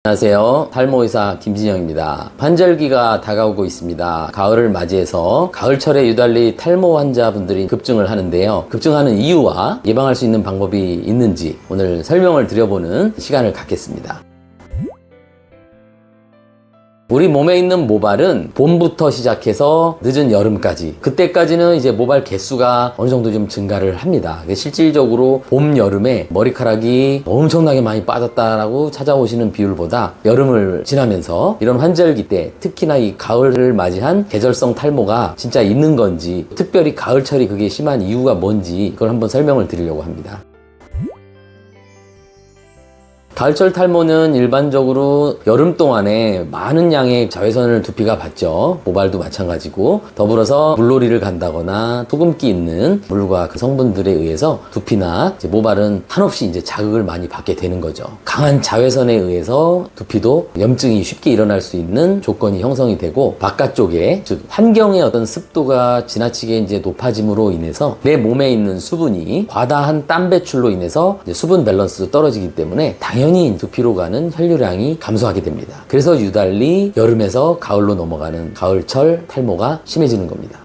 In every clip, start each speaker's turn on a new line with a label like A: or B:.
A: 안녕하세요. 탈모의사 김진영입니다. 환절기가 다가오고 있습니다. 가을을 맞이해서 가을철에 유달리 탈모 환자분들이 급증을 하는데요. 급증하는 이유와 예방할 수 있는 방법이 있는지 오늘 설명을 드려보는 시간을 갖겠습니다. 우리 몸에 있는 모발은 봄부터 시작해서 늦은 여름까지, 그때까지는 이제 모발 개수가 어느 정도 좀 증가를 합니다. 실질적으로 봄, 여름에 머리카락이 엄청나게 많이 빠졌다라고 찾아오시는 비율보다 여름을 지나면서 이런 환절기 때, 특히나 이 가을을 맞이한 계절성 탈모가 진짜 있는 건지, 특별히 가을철이 그게 심한 이유가 뭔지 그걸 한번 설명을 드리려고 합니다. 가을철 탈모는 일반적으로 여름 동안에 많은 양의 자외선을 두피가 받죠. 모발도 마찬가지고, 더불어서 물놀이를 간다거나 소금기 있는 물과 그 성분들에 의해서 두피나 이제 모발은 한없이 이제 자극을 많이 받게 되는 거죠. 강한 자외선에 의해서 두피도 염증이 쉽게 일어날 수 있는 조건이 형성이 되고, 바깥쪽에, 즉 환경의 어떤 습도가 지나치게 이제 높아짐으로 인해서 내 몸에 있는 수분이 과다한 땀 배출로 인해서 이제 수분 밸런스도 떨어지기 때문에 당연히 두피로 가는 혈류량이 감소하게 됩니다. 그래서 유달리 여름에서 가을로 넘어가는 가을철 탈모가 심해지는 겁니다.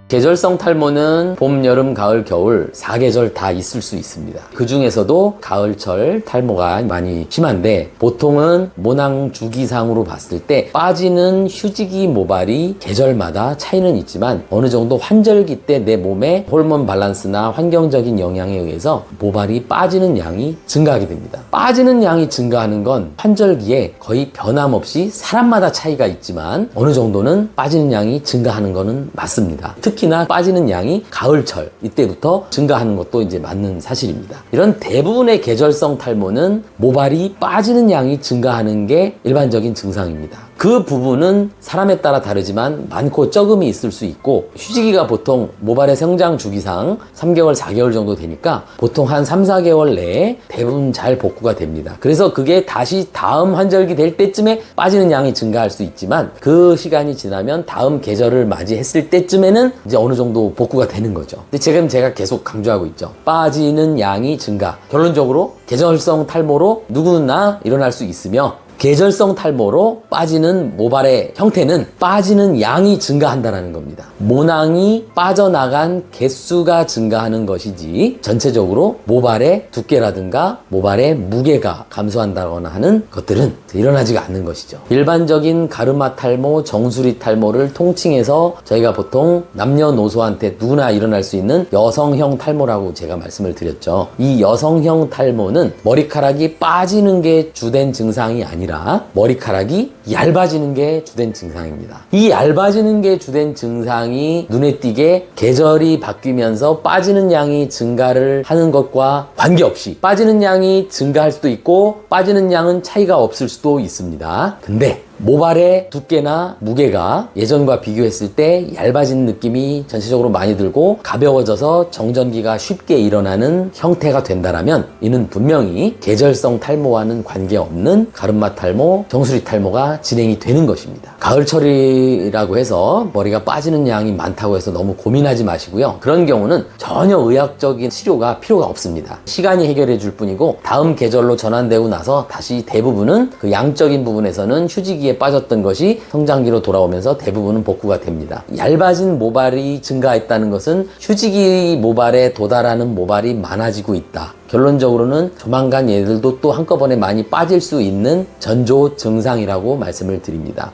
A: 계절성 탈모는 봄, 여름, 가을, 겨울 4계절 다 있을 수 있습니다. 그 중에서도 가을철 탈모가 많이 심한데, 보통은 모낭 주기상으로 봤을 때 빠지는 휴지기 모발이 계절마다 차이는 있지만 어느 정도 환절기 때 내 몸의 호르몬 밸런스나 환경적인 영향에 의해서 모발이 빠지는 양이 증가하게 됩니다. 빠지는 양이 증가하는 건 환절기에 거의 변함없이 사람마다 차이가 있지만 어느 정도는 빠지는 양이 증가하는 거는 맞습니다. 특히나 빠지는 양이 가을철 이때부터 증가하는 것도 이제 맞는 사실입니다. 이런 대부분의 계절성 탈모는 모발이 빠지는 양이 증가하는 게 일반적인 증상입니다. 그 부분은 사람에 따라 다르지만 많고 적음이 있을 수 있고, 휴지기가 보통 모발의 성장 주기상 3개월, 4개월 정도 되니까 보통 한 3, 4개월 내에 대부분 잘 복구가 됩니다. 그래서 그게 다시 다음 환절기 될 때쯤에 빠지는 양이 증가할 수 있지만, 그 시간이 지나면 다음 계절을 맞이했을 때쯤에는 이제 어느 정도 복구가 되는 거죠. 근데 지금 제가 계속 강조하고 있죠. 빠지는 양이 증가. 결론적으로 계절성 탈모로 누구나 일어날 수 있으며, 계절성 탈모로 빠지는 모발의 형태는 빠지는 양이 증가한다는 겁니다. 모낭이 빠져나간 개수가 증가하는 것이지 전체적으로 모발의 두께라든가 모발의 무게가 감소한다거나 하는 것들은 일어나지가 않는 것이죠. 일반적인 가르마 탈모, 정수리 탈모를 통칭해서 저희가 보통 남녀노소한테 누구나 일어날 수 있는 여성형 탈모라고 제가 말씀을 드렸죠. 이 여성형 탈모는 머리카락이 빠지는 게 주된 증상이 아니라 머리카락이 얇아지는 게 주된 증상입니다. 이 얇아지는 게 주된 증상이 눈에 띄게 계절이 바뀌면서 빠지는 양이 증가를 하는 것과 관계없이 빠지는 양이 증가할 수도 있고 빠지는 양은 차이가 없을 수도 있습니다. 근데 모발의 두께나 무게가 예전과 비교했을 때 얇아진 느낌이 전체적으로 많이 들고 가벼워져서 정전기가 쉽게 일어나는 형태가 된다라면, 이는 분명히 계절성 탈모와는 관계없는 가르마 탈모, 정수리 탈모가 진행이 되는 것입니다. 가을철이라고 해서 머리가 빠지는 양이 많다고 해서 너무 고민하지 마시고요. 그런 경우는 전혀 의학적인 치료가 필요가 없습니다. 시간이 해결해 줄 뿐이고, 다음 계절로 전환되고 나서 다시 대부분은 그 양적인 부분에서는 휴지기에 빠졌던 것이 성장기로 돌아오면서 대부분은 복구가 됩니다. 얇아진 모발이 증가했다는 것은 휴지기 모발에 도달하는 모발이 많아지고 있다. 결론적으로는 조만간 얘들도 또 한꺼번에 많이 빠질 수 있는 전조 증상이라고 말씀을 드립니다.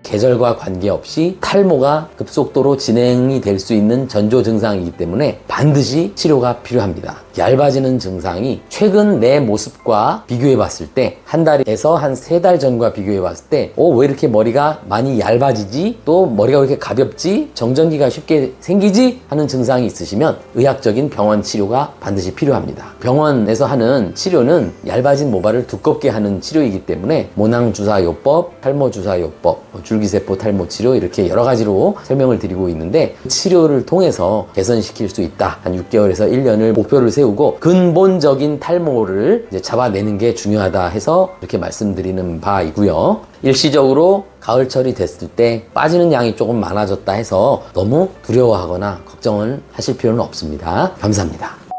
A: 계절과 관계없이 탈모가 급속도로 진행이 될 수 있는 전조 증상이기 때문에 반드시 치료가 필요합니다. 얇아지는 증상이 최근 내 모습과 비교해 봤을 때, 한 달에서 한 3달 전과 비교해 봤을 때 왜 이렇게 머리가 많이 얇아지지? 또 머리가 왜 이렇게 가볍지? 정전기가 쉽게 생기지? 하는 증상이 있으시면 의학적인 병원 치료가 반드시 필요합니다. 병원에서 하는 치료는 얇아진 모발을 두껍게 하는 치료이기 때문에 모낭주사요법, 탈모주사요법, 줄기세포 탈모 치료, 이렇게 여러 가지로 설명을 드리고 있는데, 치료를 통해서 개선시킬 수 있다. 한 6개월에서 1년을 목표를 세우고 근본적인 탈모를 이제 잡아내는 게 중요하다 해서 이렇게 말씀드리는 바이고요. 일시적으로 가을철이 됐을 때 빠지는 양이 조금 많아졌다 해서 너무 두려워하거나 걱정을 하실 필요는 없습니다. 감사합니다.